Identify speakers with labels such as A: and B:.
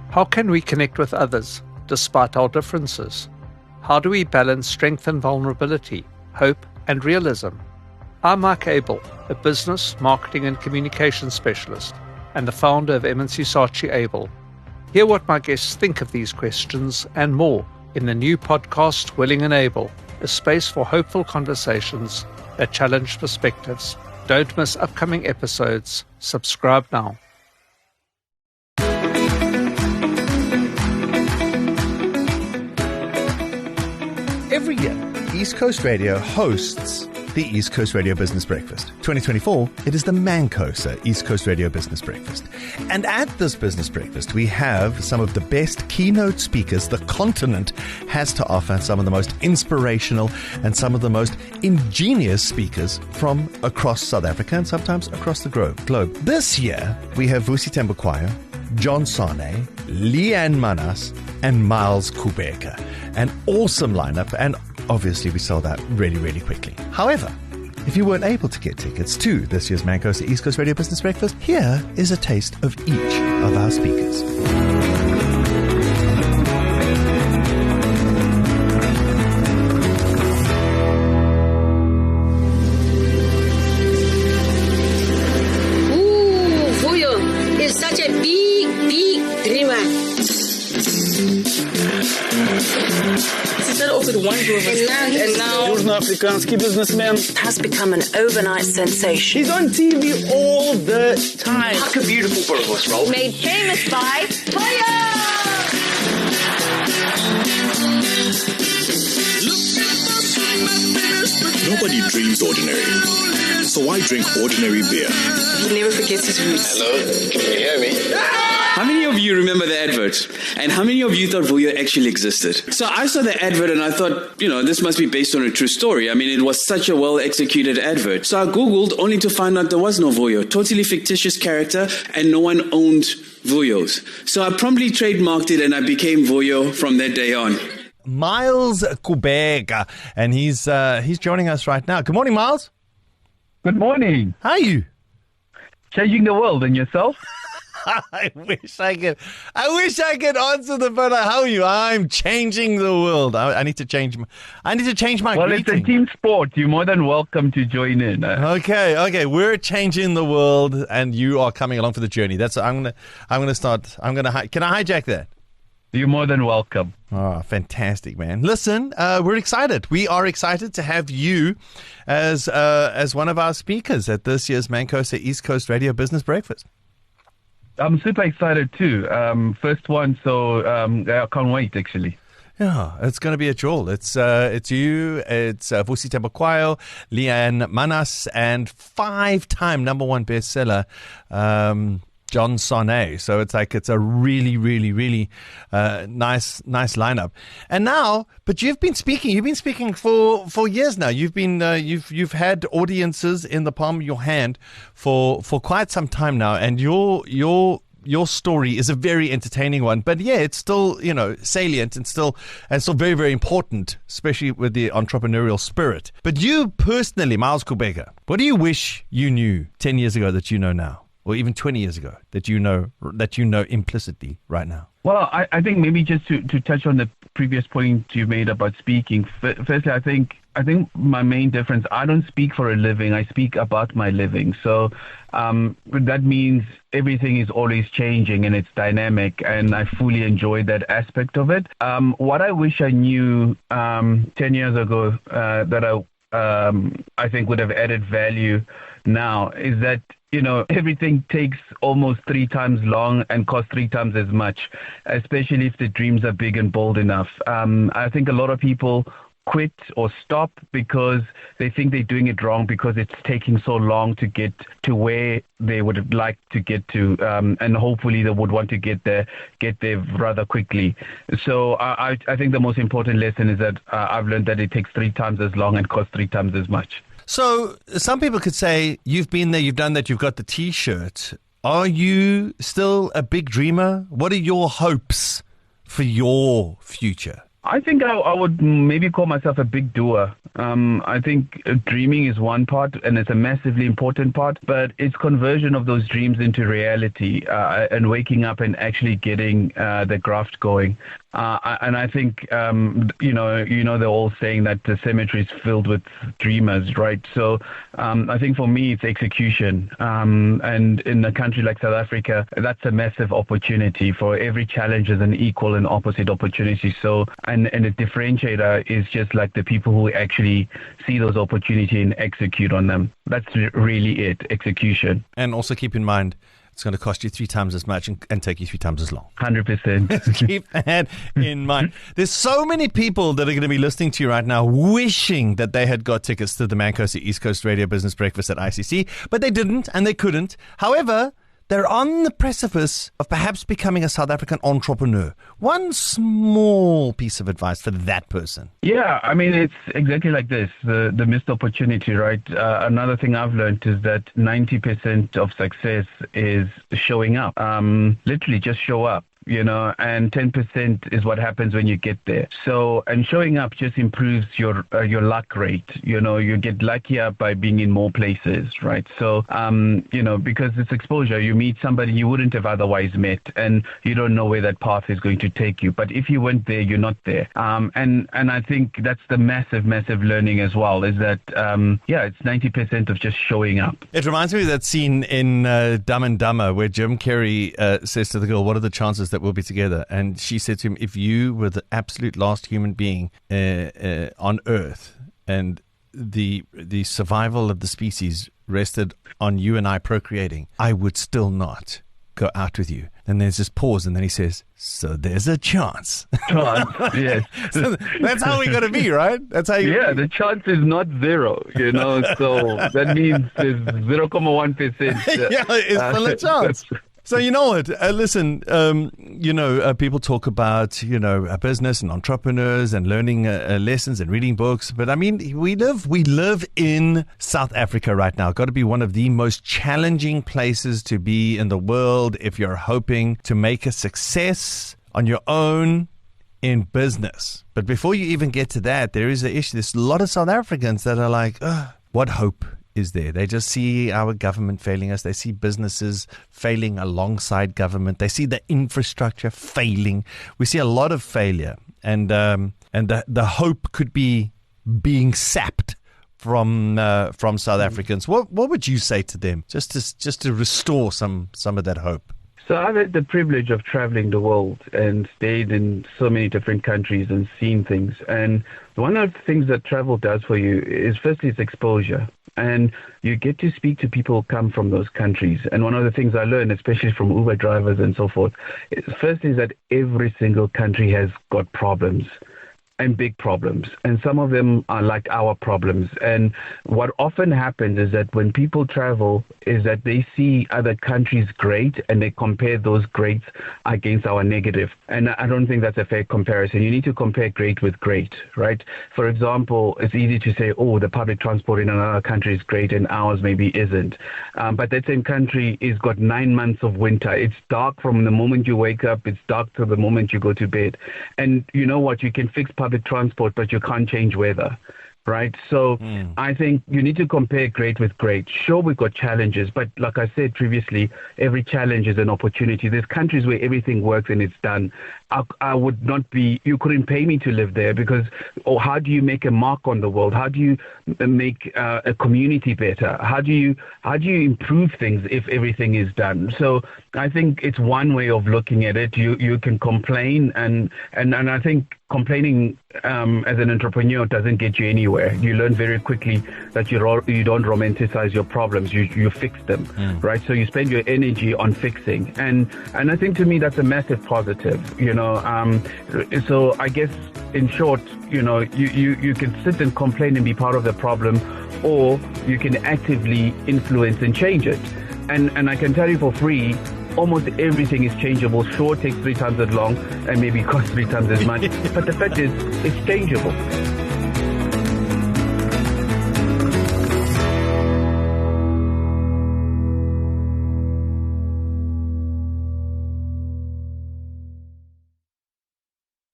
A: How can we connect with others despite our differences? How do we balance strength and vulnerability, hope and realism? I'm Mike Abel, a business, marketing and communications specialist and the founder of M&C Abel. Hear what my guests think of these questions and more in the new podcast Willing and Able, a space for hopeful conversations that challenge perspectives. Don't miss upcoming episodes. Subscribe now.
B: Every year, East Coast Radio hosts the East Coast Radio Business Breakfast. 2024, it is the MANCOSA East Coast Radio Business Breakfast. And at this business breakfast, we have some of the best keynote speakers the continent has to offer, some of the most inspirational and some of the most ingenious speakers from across South Africa and sometimes across the globe. This year, we have Vusi Thembekwayo, John Sane, Leanne Manas, and Miles Kubheka. An awesome lineup, and obviously we sold out really, really quickly. However, if you weren't able to get tickets to this year's MANCOSA East Coast Radio Business Breakfast, here is a taste of each of our speakers.
C: Vuyo is such a big dreamer.
D: He started off with one business and now
E: He's an Afrikaanski businessman.
D: has become an overnight sensation.
E: He's on TV all the time.
F: Like a beautiful burgos roll.
C: Made famous by Toya!
G: Nobody dreams ordinary. So I drink ordinary beer.
D: He never forgets his roots.
F: Hello, can you hear me?
H: How many of you remember the advert? And how many of you thought Vuyo actually existed? So I saw the advert and I thought, this must be based on a true story. I mean, it was such a well-executed advert. So I Googled only to find out there was no Vuyo. Totally fictitious character and no one owned Vuyos. So I promptly trademarked it and I became Vuyo from that day on.
B: Miles Kubheka, and he's joining us right now. Good morning, Miles.
I: Good morning.
B: How are you?
I: Changing the world, and yourself?
B: I wish I could answer the phone. How are you? I'm changing the world. I need to change my
I: Well,
B: greeting.
I: it's a team sport. You're more than welcome to join in.
B: Okay. We're changing the world, and you are coming along for the journey. Can I hijack that?
I: You're more than welcome.
B: Oh, fantastic, man. Listen, we're excited. We are excited to have you as one of our speakers at this year's MANCOSA East Coast Radio Business Breakfast.
I: I'm super excited too. First one, so I can't wait, actually.
B: Yeah, it's going to be a jewel. It's you, it's Vusi Thembekwayo, Leanne Manas, and 5-time number one bestseller, John Sane. So it's a really, really, really nice lineup. And now, but you've been speaking for years now. You've had audiences in the palm of your hand for quite some time now, and your story is a very entertaining one. But yeah, it's still salient and still very, very important, especially with the entrepreneurial spirit. But you personally, Miles Kubheka, what do you wish you knew 10 years ago that you know now? Or even 20 years ago that you know implicitly right now?
I: Well, I think maybe just to touch on the previous point you made about speaking. Firstly, I think my main difference, I don't speak for a living. I speak about my living. So that means everything is always changing and it's dynamic, and I fully enjoy that aspect of it. What I wish I knew 10 years ago that I think would have added value now is that everything takes almost 3 times long and costs 3 times as much, especially if the dreams are big and bold enough. I think a lot of people quit or stop because they think they're doing it wrong because it's taking so long to get to where they would like to get to, and hopefully they would want to get there rather quickly. So I think the most important lesson is that I've learned that it takes 3 times as long and costs 3 times as much.
B: So some people could say, you've been there, you've done that, you've got the T-shirt. Are you still a big dreamer? What are your hopes for your future?
I: I think I would maybe call myself a big doer. I think dreaming is one part, and it's a massively important part, but it's conversion of those dreams into reality and waking up and actually getting the graft going. And I think, they're all saying that the cemetery is filled with dreamers, right? So I think for me, it's execution. And in a country like South Africa, that's a massive opportunity. For every challenge is an equal and opposite opportunity. So, and a differentiator is just like the people who actually see those opportunities and execute on them. That's really it, execution.
B: And also keep in mind, it's going to cost you 3 times as much and take you 3 times as long.
I: 100%.
B: Keep that in mind. There's so many people that are going to be listening to you right now wishing that they had got tickets to the MANCOSA East Coast Radio Business Breakfast at ICC, but they didn't and they couldn't. However, they're on the precipice of perhaps becoming a South African entrepreneur. One small piece of advice for that person.
I: Yeah, I mean, it's exactly like this, the missed opportunity, right? Another thing I've learned is that 90% of success is showing up. Literally just show up. And 10% is what happens when you get there. So, and showing up just improves your luck rate. You get luckier by being in more places, right? So, because it's exposure, you meet somebody you wouldn't have otherwise met, and you don't know where that path is going to take you. But if you went there, you're not there. And I think that's the massive learning as well, is that, it's 90% of just showing up.
B: It reminds me of that scene in Dumb and Dumber where Jim Carrey says to the girl, what are the chances that we'll be together? And she said to him, if you were the absolute last human being on Earth and the survival of the species rested on you and I procreating, I would still not go out with you. And there's this pause, and then he says, so there's a chance.
I: Chance, yes.
B: So that's how we got to be, right? That's how you.
I: Yeah, the chance is not zero, so that means there's 0.1%.
B: Yeah, it's still a chance. So you know what? Listen, people talk about, business and entrepreneurs and learning lessons and reading books. But I mean, we live in South Africa right now. Got to be one of the most challenging places to be in the world if you're hoping to make a success on your own in business. But before you even get to that, there is an issue. There's a lot of South Africans that are like, what hope is there? They just see our government failing us. They see businesses failing alongside government. They see the infrastructure failing. We see a lot of failure, and the hope could be being sapped from South Africans. What would you say to them, just to restore some of that hope?
I: So I've had the privilege of traveling the world and stayed in so many different countries and seen things. And one of the things that travel does for you is, firstly, it's exposure. And you get to speak to people who come from those countries. And one of the things I learned, especially from Uber drivers and so forth, first is that every single country has got problems. And big problems. And some of them are like our problems. And what often happens is that when people travel is that they see other countries great and they compare those greats against our negative. And I don't think that's a fair comparison. You need to compare great with great, right? For example, it's easy to say, the public transport in another country is great and ours maybe isn't. But that same country has got 9 months of winter. It's dark from the moment you wake up. It's dark till the moment you go to bed. And you know what? You can fix public transport, but you can't change weather, right? So I think you need to compare great with great. Sure, we've got challenges, but like I said previously, every challenge is an opportunity. There's countries where everything works and it's done. I would not be, you couldn't pay me to live there because, how do you make a mark on the world? How do you make a community better? How do you improve things if everything is done? So I think it's one way of looking at it. You can complain and I think complaining as an entrepreneur doesn't get you anywhere. You learn very quickly that you don't romanticize your problems. You fix them, right? So you spend your energy on fixing, and I think to me that's a massive positive. So I guess in short, you can sit and complain and be part of the problem, or you can actively influence and change it. And I can tell you for free, almost everything is changeable. Sure, it takes 3 times as long and maybe costs 3 times as much, but the fact is, it's changeable.